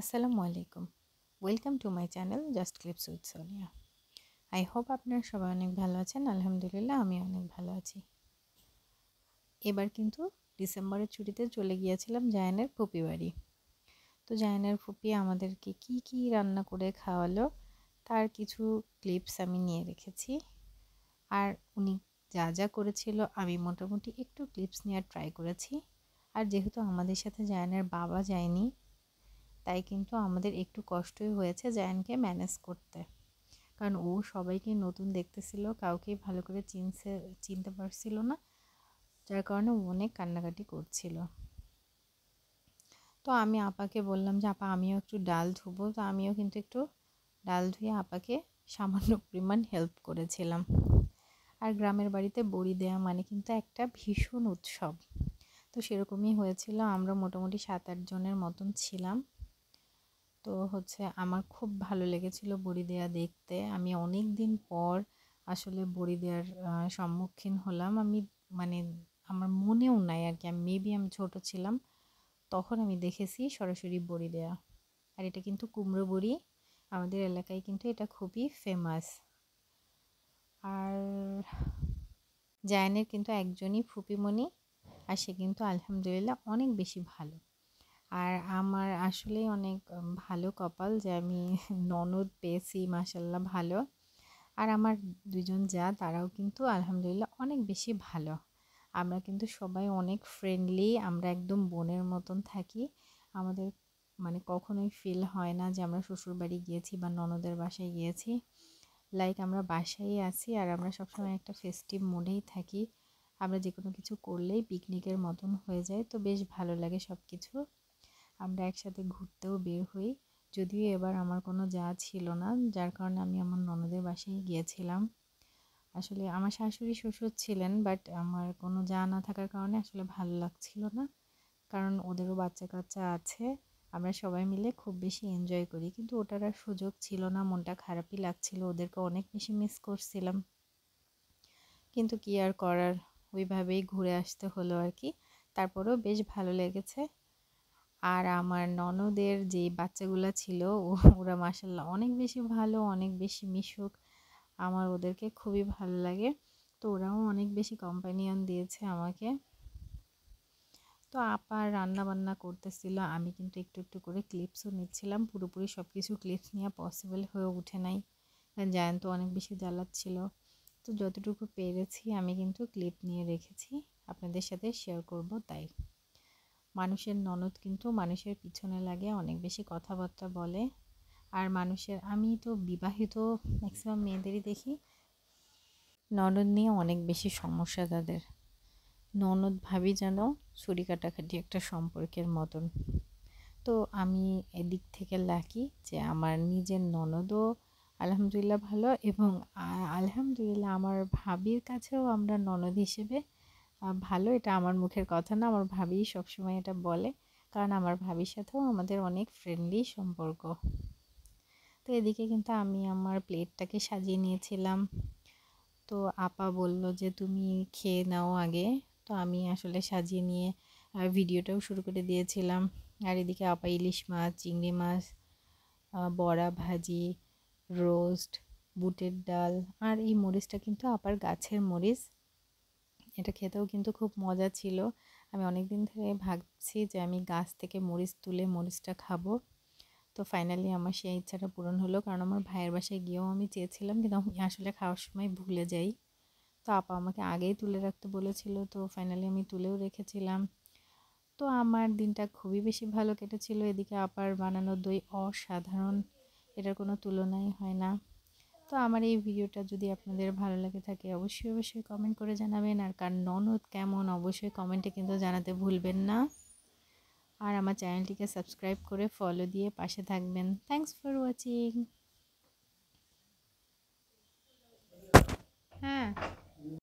আসসালামু আলাইকুম। Welcome to my channel just clips with Sonia. I hope আপনারা সবাই অনেক ভালো আছেন। আলহামদুলিল্লাহ আমি অনেক ভালো আছি। এবার কিন্তু ডিসেম্বরের ছুটিতে চলে গিয়েছিলাম জায়ানের ফুপি বাড়ি। তো জায়ানের ফুপি আমাদেরকে কি কি রান্না করে খাওয়ালো তার কিছু ক্লিপস আমি নিয়ে রেখেছি। আর উনি যা যা করেছিল আমি মোটামুটি একটু ক্লিপস নেওয়ার ট্রাই করেছি। আর যেহেতু আমাদের সাথে জায়ানের বাবা যায়নি, তাই কিন্তু আমাদের একটু কষ্টই হয়েছে জায়ানকে ম্যানেজ করতে, কারণ ও সবাইকে নতুন দেখতেছিল, কাউকেই ভালো করে চিনতে পারছিল না, যার কারণে ও অনেক কান্নাকাটি করছিল। তো আমি আপাকে বললাম যে আপা আমিও একটু ডাল ধুবো, তো আমিও কিন্তু একটু ডাল ধুয়ে আপাকে সামান্য পরিমাণ হেল্প করেছিলাম। আর গ্রামের বাড়িতে বড়ি দেওয়া মানে কিন্তু একটা ভীষণ উৎসব, তো সেরকমই হয়েছিল। আমরা মোটামুটি 7-8 জনের মতন ছিলাম। তো আমার খুব ভালো লেগেছিল বড়ি দেয়া দেখতে। আমি অনেক দিন পর আসলে বড়ি দেওয়ার সম্মুখীন হলাম। আমি মানে আমার মনেও নাই আর কি, আমি ছোট ছিলাম, তখন আমি দেখেছি সরাসরি বড়ি দেয়া। আর এটা কিন্তু কুমড়ো বড়ি, আমাদের এলাকায় কিন্তু এটা খুবই ফেমাস। আর জায়ানের কিন্তু একজনই ফুপিমণি, আর সে কিন্তু আলহামদুলিল্লাহ অনেক বেশি ভালো। আর আমার আসলেই অনেক ভালো কপাল যে আমি ননদ পেয়েছি, মাশাল্লাহ ভালো। আর আমার দুজন যা, তারাও কিন্তু আলহামদুলিল্লাহ অনেক বেশি ভালো। আমরা কিন্তু সবাই অনেক ফ্রেন্ডলি, আমরা একদম বোনের মতন থাকি। আমাদের মানে কখনোই ফিল হয় না যে আমরা শ্বশুরবাড়ি গিয়েছি বা ননদের বাসায় গিয়েছি। লাইক আমরা বাসায় আছি, আর আমরা সবসময় একটা ফেস্টিভ মুডেই থাকি। আমরা যে কোনো কিছু করলেই পিকনিকের মতন হয়ে যায়, তো বেশ ভালো লাগে সব কিছু। আমরা একসাথে ঘুরতেও বের হই, যদিও এবার আমার কোনো যা ছিল না, যার কারণে আমি আমার ননদের বাসায় গিয়েছিলাম। আসলে আমার শাশুড়ি শ্বশুর ছিলেন, বাট আমার কোনো যা না থাকার কারণে আসলে ভালো লাগছিল না, কারণ ওদেরও বাচ্চা কাচ্চা আছে। আমরা সবাই মিলে খুব বেশি এনজয় করি, কিন্তু ওটার আর সুযোগ ছিল না। মনটা খারাপই লাগছিল, ওদেরকে অনেক বেশি মিস করছিলাম, কিন্তু কি আর করার, ওইভাবেই ঘুরে আসতে হলো আর কি। তারপরেও বেশ ভালো লেগেছে। আর আমার ননদের যে বাচ্চাগুলো ছিল ওরা মাশাল্লাহ অনেক বেশি ভালো, অনেক বেশি মিশুক। আমার ওদেরকে খুবই ভালো লাগে। তো ওরাও অনেক বেশি কম্পানিয়ন দিয়েছে আমাকে। তো আপা রান্না বান্না করতেছিল, আমি কিন্তু একটু একটু করে ক্লিপসও নিচ্ছিলাম। পুরোপুরি সব কিছু ক্লিপস নেওয়া পসিবল হয়ে ওঠে নাই, কারণ জায়ান তো অনেক বেশি জ্বালাচ্ছিল। তো যতটুকু পেরেছি আমি কিন্তু ক্লিপ নিয়ে রেখেছি, আপনাদের সাথে শেয়ার করব। তাই মানুষের ননদ কিন্তু মানুষের পিছনে লাগে, অনেক বেশি কথাবার্তা বলে। আর আমি তো বিবাহিত ম্যাক্সিমাম মেয়েদেরই দেখি ননদ নিয়ে অনেক বেশি সমস্যা তাদের। ননদ ভাবি যেন ছুরি কাটাকাটি একটা সম্পর্কের মতন। তো আমি এদিক থেকে লাকি যে আমার নিজের ননদও আলহামদুলিল্লাহ ভালো, এবং আলহামদুলিল্লাহ আমার ভাবির কাছেও আমরা ননদ হিসেবে ভালো। এটা আমার মুখের কথা না, আমার ভাবি সবসময় এটা বলে, কারণ আমার ভাবির সাথেও আমাদের অনেক ফ্রেন্ডলি সম্পর্ক। তো এদিকে কিন্তু আমি আমার প্লেটটাকে সাজিয়ে নিয়েছিলাম। তো আপা বলল যে তুমি খেয়ে নাও আগে। তো আমি আসলে সাজিয়ে নিয়ে ভিডিওটাও শুরু করে দিয়েছিলাম। আর এদিকে আপা ইলিশ মাছ, চিংড়ি মাছ, বড়া ভাজি, রোস্ট, বুটের ডাল। আর এই মরিচটা কিন্তু আপার গাছের মরিচ, এটা খেতেও কিন্তু খুব মজা ছিল। আমি অনেক দিন ধরে ভাবছি যে আমি গাছ থেকে মরিচ তুলে মরিচটা খাবো। তো ফাইনালি আমার সেই ইচ্ছাটা পূরণ হলো, কারণ আমার ভাইয়ের বাসায় গিয়েও আমি চেয়েছিলাম, কিন্তু আমি আসলে খাওয়ার সময় ভুলে যাই। তো আপা আমাকে আগেই তুলে রাখতে বলেছিল, তো ফাইনালি আমি তুলেও রেখেছিলাম। তো আমার দিনটা খুবই বেশি ভালো কেটেছিল। এদিকে আপার বানানো দই অসাধারণ, এটার কোনো তুলনাই হয় না। তো আমার এই ভিডিওটা যদি আপনাদের ভালো লাগে থাকে, অবশ্যই অবশ্যই কমেন্ট করে জানাবেন। আর কার ননদ কেমন অবশ্যই কমেন্টে কিন্তু জানাতে ভুলবেন না। আর আমার চ্যানেলটিকে সাবস্ক্রাইব করে ফলো দিয়ে পাশে থাকবেন। Thanks for watching. হ্যাঁ।